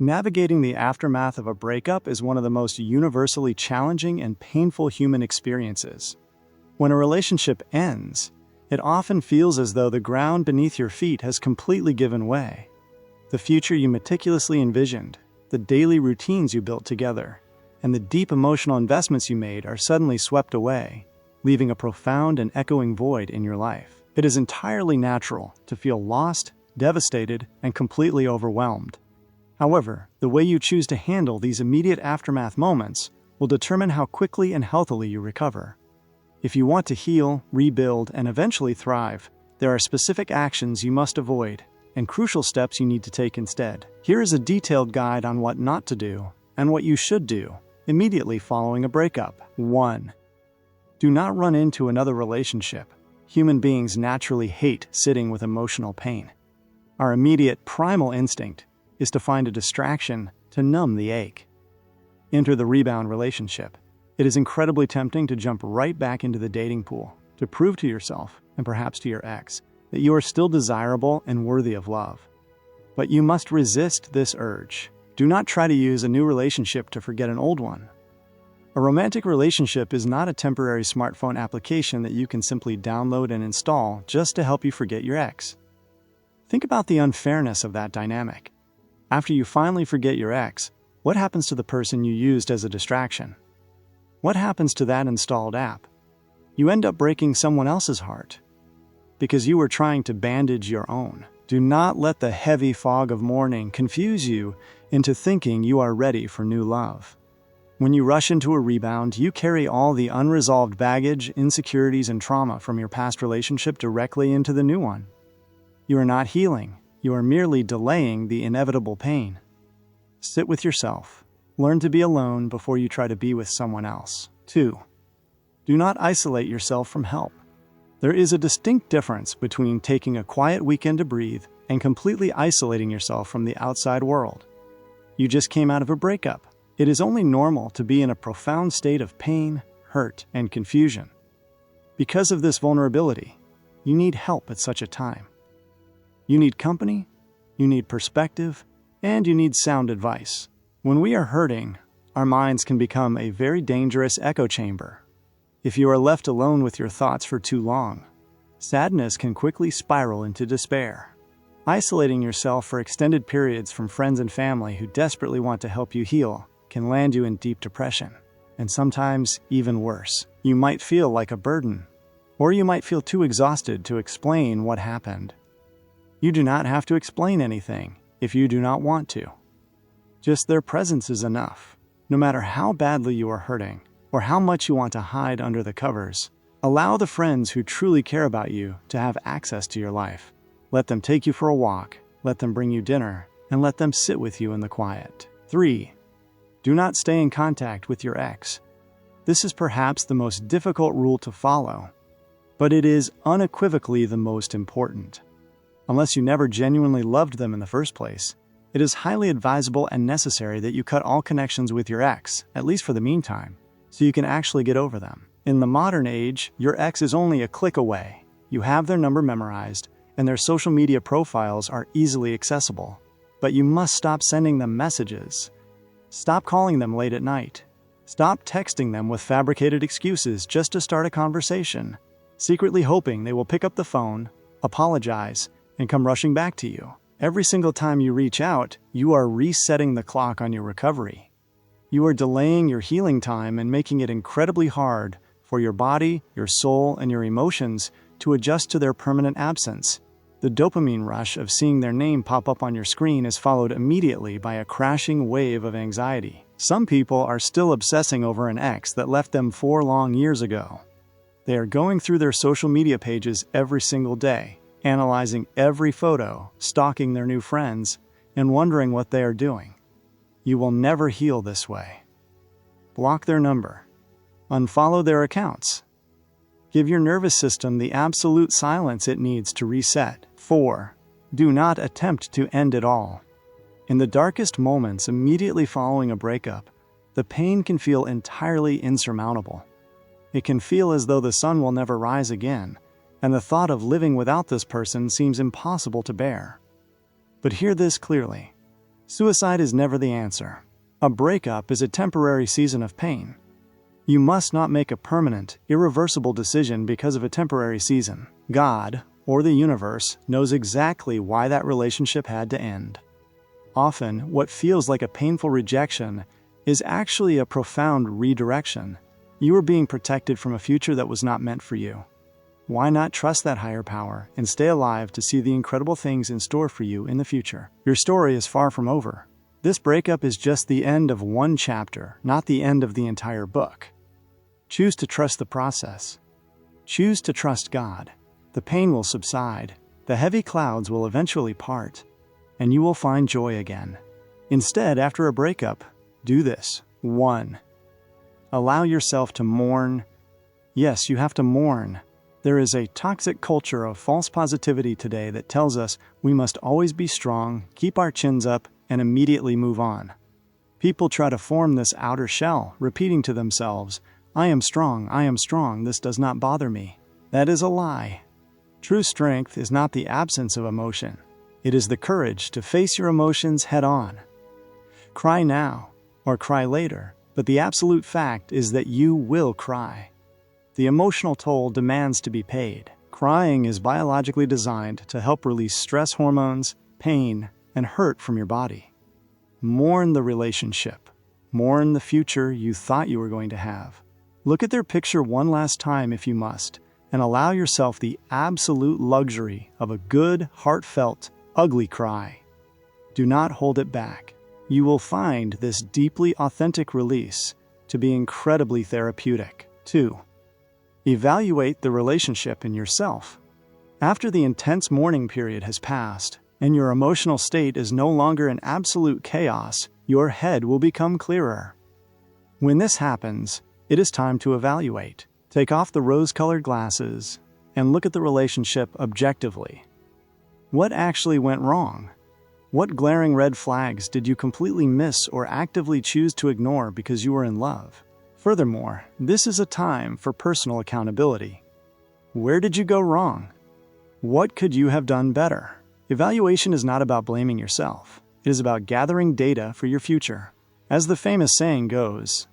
Navigating the aftermath of a breakup is one of the most universally challenging and painful human experiences. When a relationship ends, it often feels as though the ground beneath your feet has completely given way. The future you meticulously envisioned, the daily routines you built together, and the deep emotional investments you made are suddenly swept away, leaving a profound and echoing void in your life. It is entirely natural to feel lost, devastated, and completely overwhelmed. However, the way you choose to handle these immediate aftermath moments will determine how quickly and healthily you recover. If you want to heal, rebuild, and eventually thrive, there are specific actions you must avoid and crucial steps you need to take instead. Here is a detailed guide on what not to do and what you should do immediately following a breakup. 1. Do not run into another relationship. Human beings naturally hate sitting with emotional pain. Our immediate primal instinct is to find a distraction to numb the ache. Enter the rebound relationship. It is incredibly tempting to jump right back into the dating pool, to prove to yourself, and perhaps to your ex, that you are still desirable and worthy of love. But you must resist this urge. Do not try to use a new relationship to forget an old one. A romantic relationship is not a temporary smartphone application that you can simply download and install just to help you forget your ex. Think about the unfairness of that dynamic. After you finally forget your ex, what happens to the person you used as a distraction? What happens to that installed app? You end up breaking someone else's heart because you were trying to bandage your own. Do not let the heavy fog of mourning confuse you into thinking you are ready for new love. When you rush into a rebound, you carry all the unresolved baggage, insecurities, and trauma from your past relationship directly into the new one. You are not healing. You are merely delaying the inevitable pain. Sit with yourself. Learn to be alone before you try to be with someone else. 2. Do not isolate yourself from help. There is a distinct difference between taking a quiet weekend to breathe and completely isolating yourself from the outside world. You just came out of a breakup. It is only normal to be in a profound state of pain, hurt, and confusion. Because of this vulnerability, you need help at such a time. You need company, you need perspective, and you need sound advice. When we are hurting, our minds can become a very dangerous echo chamber. If you are left alone with your thoughts for too long, sadness can quickly spiral into despair. Isolating yourself for extended periods from friends and family who desperately want to help you heal can land you in deep depression, and sometimes even worse. You might feel like a burden, or you might feel too exhausted to explain what happened. You do not have to explain anything if you do not want to. Just their presence is enough. No matter how badly you are hurting, or how much you want to hide under the covers, allow the friends who truly care about you to have access to your life. Let them take you for a walk, let them bring you dinner, and let them sit with you in the quiet. 3. Do not stay in contact with your ex. This is perhaps the most difficult rule to follow, but it is unequivocally the most important. Unless you never genuinely loved them in the first place, it is highly advisable and necessary that you cut all connections with your ex, at least for the meantime, so you can actually get over them. In the modern age, your ex is only a click away. You have their number memorized, and their social media profiles are easily accessible. But you must stop sending them messages. Stop calling them late at night. Stop texting them with fabricated excuses just to start a conversation, secretly hoping they will pick up the phone, apologize, and come rushing back to you. Every single time you reach out, you are resetting the clock on your recovery. You are delaying your healing time and making it incredibly hard for your body, your soul, and your emotions to adjust to their permanent absence. The dopamine rush of seeing their name pop up on your screen is followed immediately by a crashing wave of anxiety. Some people are still obsessing over an ex that left them 4 long years ago. They are going through their social media pages every single day, analyzing every photo, stalking their new friends, and wondering what they are doing. You will never heal this way. Block their number. Unfollow their accounts. Give your nervous system the absolute silence it needs to reset. 4. Do not attempt to end it all. In the darkest moments immediately following a breakup, the pain can feel entirely insurmountable. It can feel as though the sun will never rise again, and the thought of living without this person seems impossible to bear. But hear this clearly. Suicide is never the answer. A breakup is a temporary season of pain. You must not make a permanent, irreversible decision because of a temporary season. God, or the universe, knows exactly why that relationship had to end. Often, what feels like a painful rejection is actually a profound redirection. You are being protected from a future that was not meant for you. Why not trust that higher power and stay alive to see the incredible things in store for you in the future? Your story is far from over. This breakup is just the end of one chapter, not the end of the entire book. Choose to trust the process. Choose to trust God. The pain will subside, the heavy clouds will eventually part, and you will find joy again. Instead, after a breakup, do this. 1. Allow yourself to mourn. Yes, you have to mourn. There is a toxic culture of false positivity today that tells us we must always be strong, keep our chins up, and immediately move on. People try to form this outer shell, repeating to themselves, I am strong, this does not bother me. That is a lie. True strength is not the absence of emotion. It is the courage to face your emotions head on. Cry now, or cry later, but the absolute fact is that you will cry. The emotional toll demands to be paid. Crying is biologically designed to help release stress hormones, pain, and hurt from your body. Mourn the relationship. Mourn the future you thought you were going to have. Look at their picture one last time if you must, and allow yourself the absolute luxury of a good, heartfelt, ugly cry. Do not hold it back. You will find this deeply authentic release to be incredibly therapeutic. 2. Evaluate the relationship in yourself. After the intense mourning period has passed, and your emotional state is no longer in absolute chaos, your head will become clearer. When this happens, it is time to evaluate. Take off the rose-colored glasses and look at the relationship objectively. What actually went wrong? What glaring red flags did you completely miss or actively choose to ignore because you were in love? Furthermore, this is a time for personal accountability. Where did you go wrong? What could you have done better? Evaluation is not about blaming yourself. It is about gathering data for your future. As the famous saying goes,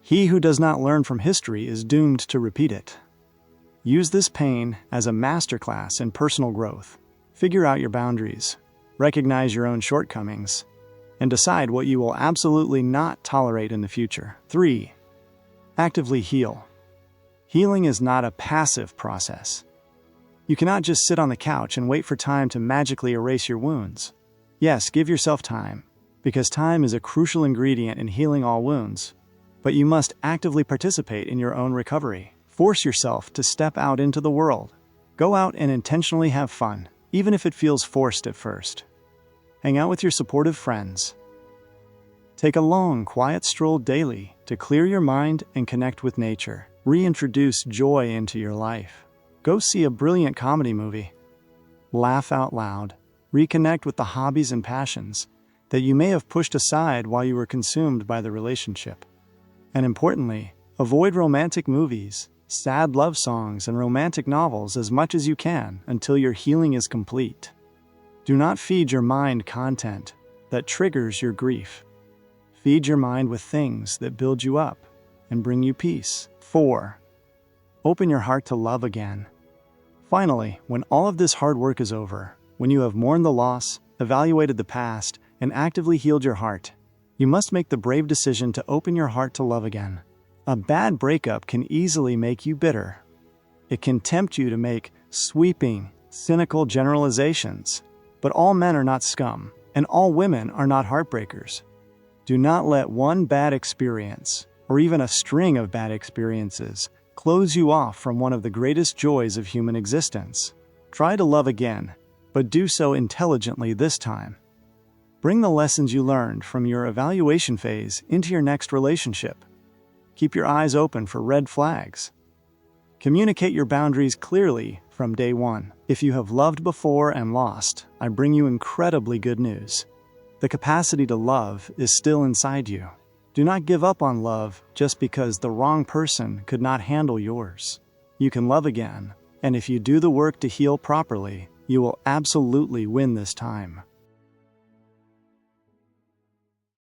he who does not learn from history is doomed to repeat it. Use this pain as a masterclass in personal growth. Figure out your boundaries, recognize your own shortcomings, and decide what you will absolutely not tolerate in the future. 3. Actively heal. Healing is not a passive process. You cannot just sit on the couch and wait for time to magically erase your wounds. Yes, give yourself time, because time is a crucial ingredient in healing all wounds. But you must actively participate in your own recovery. Force yourself to step out into the world. Go out and intentionally have fun, even if it feels forced at first. Hang out with your supportive friends. Take a long, quiet stroll daily to clear your mind and connect with nature. Reintroduce joy into your life. Go see a brilliant comedy movie. Laugh out loud. Reconnect with the hobbies and passions that you may have pushed aside while you were consumed by the relationship. And importantly, avoid romantic movies, sad love songs, and romantic novels as much as you can until your healing is complete. Do not feed your mind content that triggers your grief. Feed your mind with things that build you up and bring you peace. 4. Open your heart to love again. Finally, when all of this hard work is over, when you have mourned the loss, evaluated the past, and actively healed your heart, you must make the brave decision to open your heart to love again. A bad breakup can easily make you bitter. It can tempt you to make sweeping, cynical generalizations. But all men are not scum, and all women are not heartbreakers. Do not let one bad experience, or even a string of bad experiences, close you off from one of the greatest joys of human existence. Try to love again, but do so intelligently this time. Bring the lessons you learned from your evaluation phase into your next relationship. Keep your eyes open for red flags. Communicate your boundaries clearly from day one. If you have loved before and lost, I bring you incredibly good news. The capacity to love is still inside you. Do not give up on love just because the wrong person could not handle yours. You can love again, and if you do the work to heal properly, you will absolutely win this time.